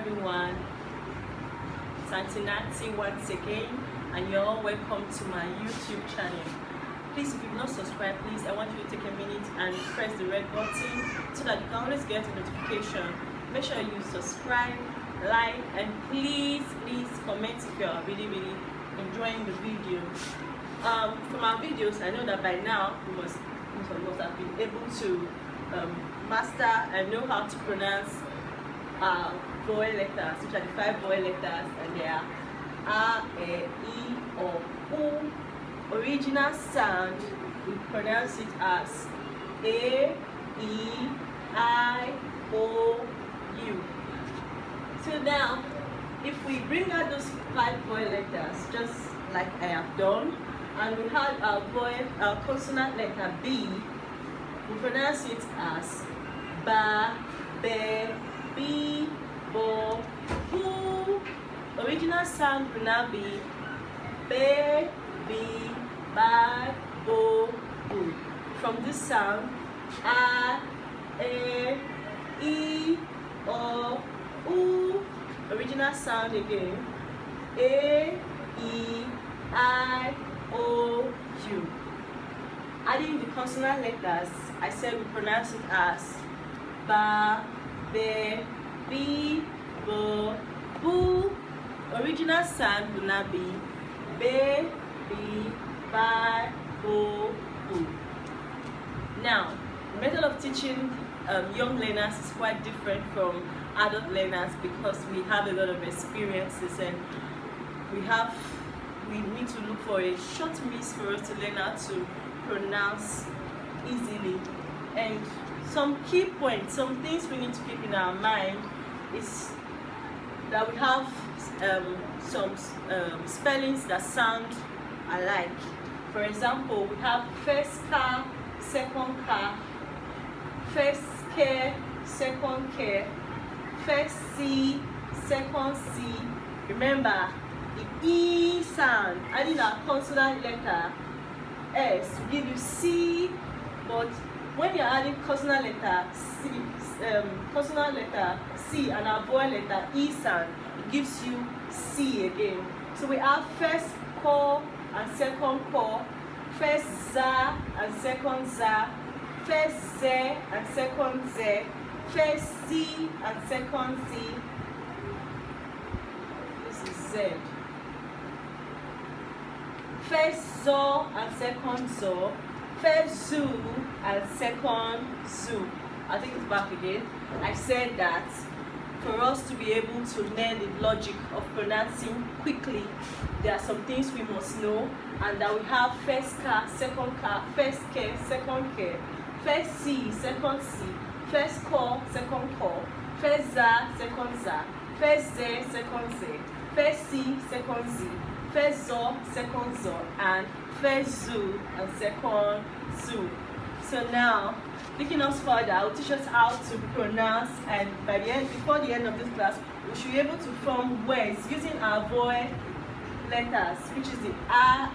everyone. It's AuntyNancy once again, and you're all welcome to my YouTube channel. Please, if you've not subscribed, please, I want you to take a minute and press the red button so that you can always get a notification. Make sure you subscribe, like, and please comment if you're really enjoying the video. From our videos, I know that by now most of us have been able to master and know how to pronounce vowel letters, which are the 5 vowel letters, and they are A, E, I, O, U. Original sound, we pronounce it as A, E, I, O, U. So now, if we bring out those 5 vowel letters, just like I have done, and we had our consonant letter B, we pronounce it as Ba, Be, Bi, Bo, Bu. Original sound will now be Be, Bi, Ba, Bo, Bu. From this sound, A, E, I, O, U. Original sound again, A, E, I, O, U. Adding the consonant letters, I said we pronounce it as Ba, Be, Bi, Bo, Bu. Original sound will now be Be, Bi, Ba, Bo, Bu. Now, the method of teaching young learners is quite different from adult learners because we have a lot of experiences, and we need to look for a short miss for us to learn how to pronounce easily. And some key points, some things we need to keep in our mind is that we have some spellings that sound alike. For example, we have first car, second car, first care, second care, first C, second C. Remember, the E sound, adding our consonant letter S will give you C, but when you're adding consonant letter C and our vowel letter E sound, it gives you C again. So we have first ko and second ko, first za and second za, first Z and second Z, first C and second C. This is Z. First zo and second zo, first zoo and second zoo. I think it's back again. I said that for us to be able to learn the logic of pronouncing quickly, there are some things we must know, and that we have first car, first care, second care, first C, second C, first call, second call, first za, second za, first Z, second Z, first C, second Z, first zo, second zo, and first zoo and second zoo. So now, taking us further, I'll teach us how to pronounce, and before the end of this class, we should be able to form words using our vowel letters, which is the A,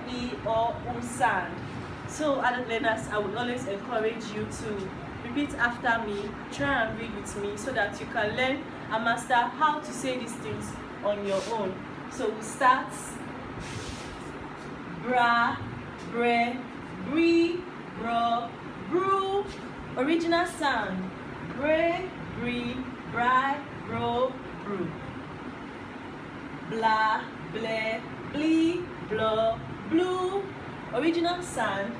E, I, O, U sound. So, adult learners, I would always encourage you to repeat after me, try and read with me, so that you can learn and master how to say these things on your own. So we start. Bra, bre, bri, bro, brew. Original sound, bre, bri, bri, bro, brew. Bla, ble, bli, blo, blue. Original sound,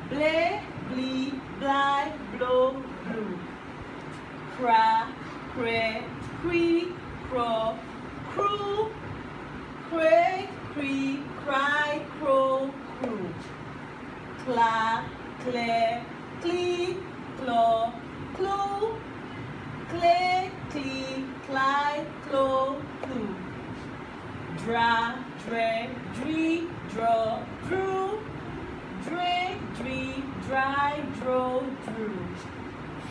ble, bli, bli, blow, blue. Cra, cre, cre, cro, crew. Cray, cree, cry, crow, crew. Cla, clear, clee, claw, clue. Clay, clee, cly, clo, clue. Dra, dre, dree, draw, drew. Dre, dree, dry, draw, drew.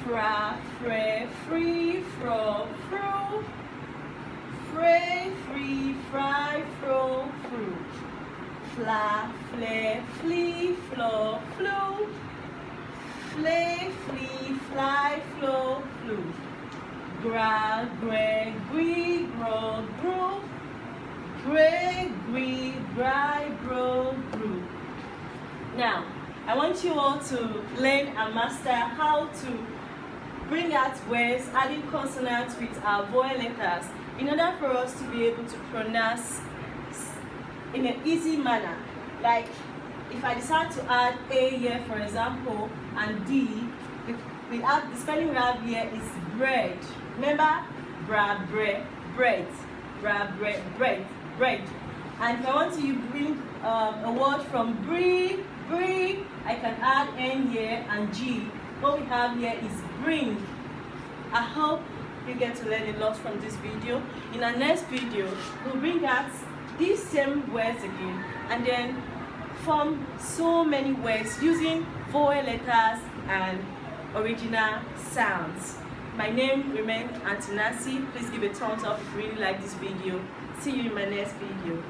Fra, fre, free, fro, fro. Fray, free, fry, fro, fru. Fla, flay, flee, flow, flew. Flay, flee, fly, flow, flew. Gra, gray, gree, Pray, agree, bribe, bro, brew. Now, I want you all to learn and master how to bring out words adding consonants with our vowel letters in order for us to be able to pronounce in an easy manner. Like if I decide to add A here, for example, and D, the spelling we have here is bread. Remember, bra, bread, bread, bra, bread, bread, bread. And if I want to bring a word from brie, I can add N here and G. What we have here is bring. I hope you get to learn a lot from this video. In our next video, we'll bring out these same words again and then form so many words using vowel letters and original sounds. My name remains AuntyNancy. Please give a thumbs up if you really like this video. See you in my next video.